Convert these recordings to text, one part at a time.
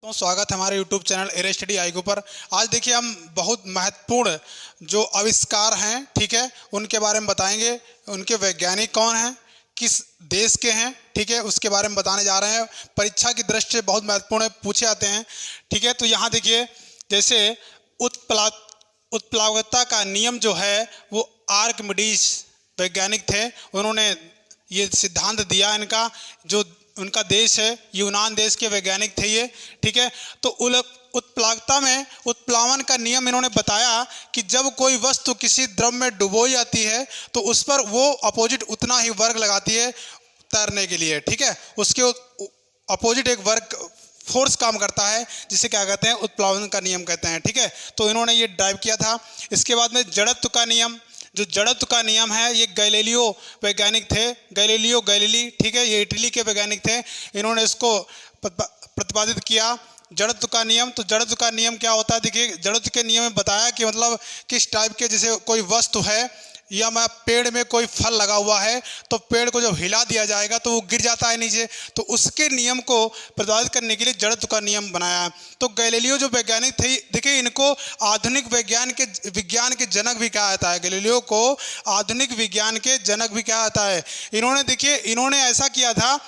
तो स्वागत है हमारे YouTube channel array study iGo पर। आज देखिए हम बहुत महत्वपूर्ण जो आविष्कार हैं, ठीक है, उनके बारे में बताएंगे। उनके वैज्ञानिक कौन हैं, किस देश के हैं, ठीक है, उसके बारे में बताने जा रहे हैं। परीक्षा की दृष्टि से बहुत महत्वपूर्ण पूछे जाते हैं, ठीक है। तो यहाँ देखिए, जैसे उत्प्लावकता का नियम जो है वो आर्किमिडीज वैज्ञानिक थे, उन्होंने ये सिद्धांत दिया। इनका जो उनका देश है यूनान देश के वैज्ञानिक थे ये, ठीक है। तो उत्प्लावकता में उत्प्लावन का नियम इन्होंने बताया कि जब कोई वस्तु किसी द्रव में डुबोई जाती है तो उस पर वो अपोजिट उतना ही वर्ग लगाती है तैरने के लिए, ठीक है। उसके अपोजिट एक वर्ग फोर्स काम करता है, जिसे क्या कहते हैं, उत्प्लावन का नियम कहते हैं, ठीक है। तो इन्होंने ये ड्राइव किया था। इसके बाद में जड़त्व का नियम, जो जड़त्व का नियम है ये गैलीलियो वैज्ञानिक थे, गैलीलियो गैलीली, ठीक है, ये इटली के वैज्ञानिक थे। इन्होंने इसको प्रतिपादित किया, जड़त्व का नियम। तो जड़त्व का नियम क्या होता है, देखिए जड़त्व के नियम में बताया कि मतलब किस टाइप के, जैसे कोई वस्तु है या मैं पेड़ में कोई फल लगा हुआ है तो पेड़ को जब हिला दिया जाएगा तो वो गिर जाता है नीचे, तो उसके नियम को प्रतिपादित करने के लिए जड़त्व का नियम बनाया। तो गैलीलियो जो वैज्ञानिक थे, देखिए इनको आधुनिक विज्ञान के जनक भी कहा जाता है। गैलीलियो को आधुनिक विज्ञान के जनक भी कहा जाता है। इन्होंने देखिए इन्होंने ऐसा किया था,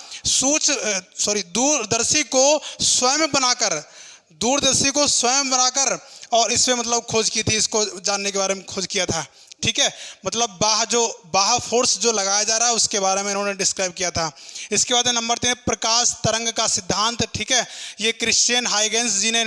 दूरदर्शी को स्वयं बनाकर और इसमें मतलब खोज की थी, इसको जानने के बारे में खोज किया था, ठीक है। मतलब बाह्य फोर्स जो लगाया जा रहा है उसके बारे में इन्होंने डिस्क्राइब किया था। इसके बाद नंबर 3 प्रकाश तरंग का सिद्धांत, ठीक है, ये क्रिश्चियन हाइगेंस जी ने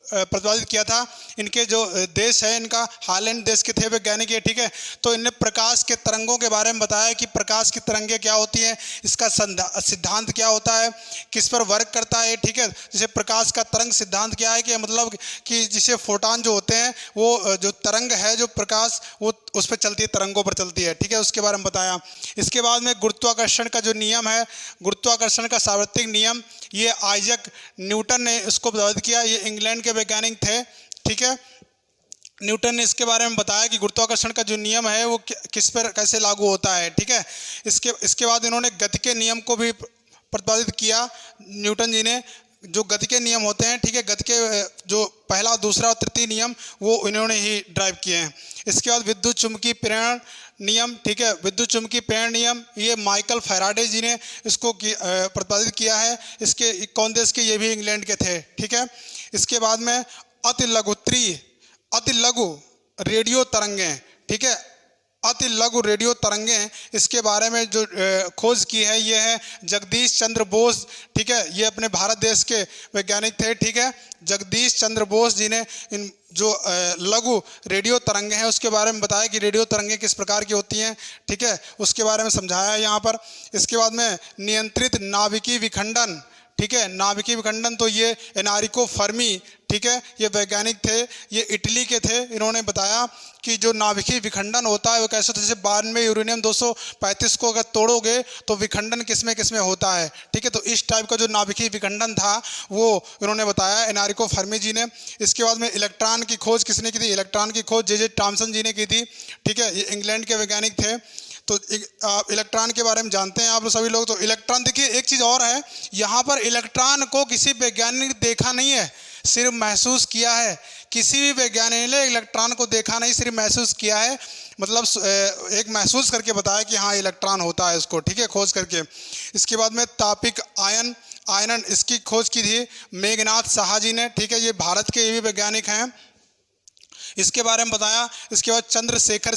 प्रतिपादित किया था। इनके जो देश है, इनका हालैंड देश के थे वैज्ञानिक, ठीक है। तो इनने प्रकाश के तरंगों के बारे में बताया कि प्रकाश की तरंगें क्या होती हैं, इसका सिद्धांत क्या होता है, किस पर वर्क करता है, ठीक है। जैसे प्रकाश का तरंग सिद्धांत क्या है कि मतलब कि जिसे फोटॉन जो होते हैं वो जो तरंग है, जो प्रकाश वो उस पर चलती है, तरंगों पर चलती है, ठीक है, उसके बारे में बताया। इसके बाद में गुरुत्वाकर्षण का जो नियम है, गुरुत्वाकर्षण का सार्वत्रिक नियम, ये आइजैक न्यूटन ने इसको प्रतिपादित किया। ये इंग्लैंड के वैज्ञानिक थे, ठीक है। न्यूटन ने इसके बारे में बताया कि गुरुत्वाकर्षण का जो नियम है वो किस पर कैसे लागू होता है, ठीक है। इसके बाद इन्होंने गति के नियम को भी प्रतिपादित किया न्यूटन जी ने। जो गति के नियम होते हैं, ठीक है, गति के जो पहला, दूसरा और तृतीय नियम वो इन्होंने ही ड्राइव किए हैं। इसके बाद विद्युत चुम्बकीय प्रेरण नियम, ठीक है, विद्युत चुम्बकीय प्रेरण नियम, ये माइकल फैराडे जी ने इसको प्रतिपादित किया है। इसके कौन देश के, ये भी इंग्लैंड के थे, ठीक है। इसके बाद में अति लघु रेडियो तरंगें, ठीक है, अति लघु रेडियो तरंगें, इसके बारे में जो खोज की है ये है जगदीश चंद्र बोस, ठीक है, ये अपने भारत देश के वैज्ञानिक थे, ठीक है। जगदीश चंद्र बोस जी ने इन जो लघु रेडियो तरंगें हैं उसके बारे में बताया कि रेडियो तरंगें किस प्रकार की होती हैं, ठीक है, उसके बारे में समझाया है यहाँ पर। इसके बाद में नियंत्रित नाभिकीय विखंडन, ठीक है, नाभिकीय विखंडन, तो ये एनरिको फर्मी, ठीक है, ये वैज्ञानिक थे, ये इटली के थे। इन्होंने बताया कि जो नाभिकीय विखंडन होता है वो कैसे, जैसे 92 यूरेनियम 235 को अगर तोड़ोगे तो विखंडन किसमें होता है, ठीक है। तो इस टाइप का जो नाभिकीय विखंडन था वो इन्होंने बताया, एनरिको फर्मी जी ने। इसके बाद में इलेक्ट्रॉन की खोज किसने की थी, इलेक्ट्रॉन की खोज जे थॉमसन जी ने की थी, ठीक है, ये इंग्लैंड के वैज्ञानिक थे। तो इलेक्ट्रॉन के बारे में जानते हैं आप सभी लोग। तो इलेक्ट्रॉन, देखिए एक चीज़ और है, यहाँ पर इलेक्ट्रॉन को किसी वैज्ञानिक ने देखा नहीं है, सिर्फ महसूस किया है। किसी भी वैज्ञानिक ने इलेक्ट्रॉन को देखा नहीं, सिर्फ महसूस किया है, मतलब एक महसूस करके बताया कि हाँ इलेक्ट्रॉन होता है इसको, ठीक है, खोज करके। इसके बाद में तापिक आयनन, इसकी खोज की थी मेघनाथ साहा जी ने, ठीक है, ये भारत के ये भी वैज्ञानिक हैं, इसके बारे में बताया। इसके बाद चंद्रशेखर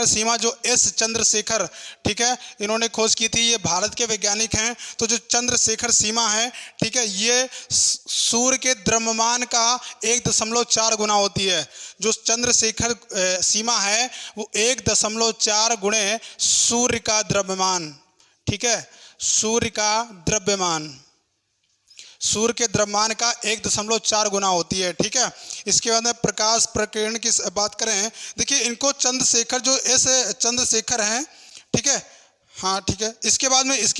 सीमा जो एस चंद्रशेखर, ठीक है, इन्होंने खोज की थी, ये भारत के वैज्ञानिक हैं। तो जो चंद्रशेखर सीमा है, ठीक है, ये सूर्य के द्रव्यमान का 1.4 गुना होती है। जो चंद्रशेखर सीमा है वो 1.4 गुणे सूर्य का द्रव्यमान, ठीक है, सूर्य के द्रव्यमान का 1.4 गुना होती है, ठीक है। इसके बाद में प्रकाश प्रकीर्ण की बात करें, देखिए इनको चंद्रशेखर, जो ऐसे चंद्रशेखर हैं, ठीक है, हाँ ठीक है। इसके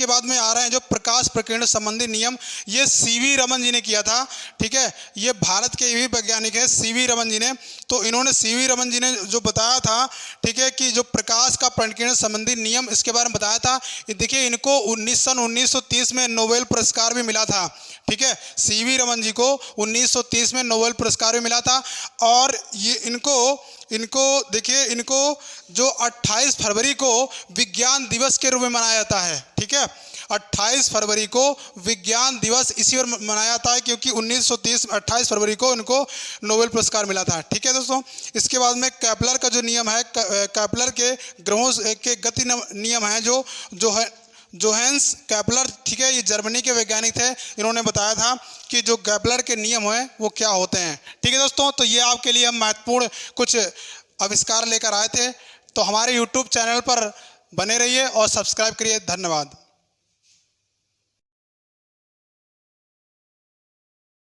बाद में आ रहे हैं जो प्रकाश प्रकीर्ण संबंधी नियम, ये सीवी रमन जी ने किया था। ठीक है, ये भारत के भी वैज्ञानिक है सीवी रमन जी ने। तो इन्होंने सीवी रमन जी ने जो बताया था, ठीक है, कि जो प्रकाश का प्रकीर्ण संबंधी नियम, इसके बारे में बताया था। ये देखिए, इनको 1930 में नोबेल पुरस्कार भी मिला था। ठीक है, सीवी रमन जी को 1930 में नोबेल पुरस्कार भी मिला था। और ये इनको देखिए, इनको जो 28 फरवरी को विज्ञान दिवस के रूप में मनाया जाता है। ठीक है, 28 फरवरी को विज्ञान दिवस इसी और मनाया जाता है, क्योंकि 1930 में 28 फरवरी को इनको नोबेल पुरस्कार मिला था। ठीक है दोस्तों, इसके बाद में केपलर का जो नियम है, केपलर के ग्रहों के गति नियम है, जो है जोहेंस केपलर। ठीक है, ये जर्मनी के वैज्ञानिक थे। इन्होंने बताया था कि जो केपलर के नियम हैं वो क्या होते हैं। ठीक है दोस्तों, तो ये आपके लिए हम महत्वपूर्ण कुछ आविष्कार लेकर आए थे। तो हमारे YouTube चैनल पर बने रहिए और सब्सक्राइब करिए। धन्यवाद।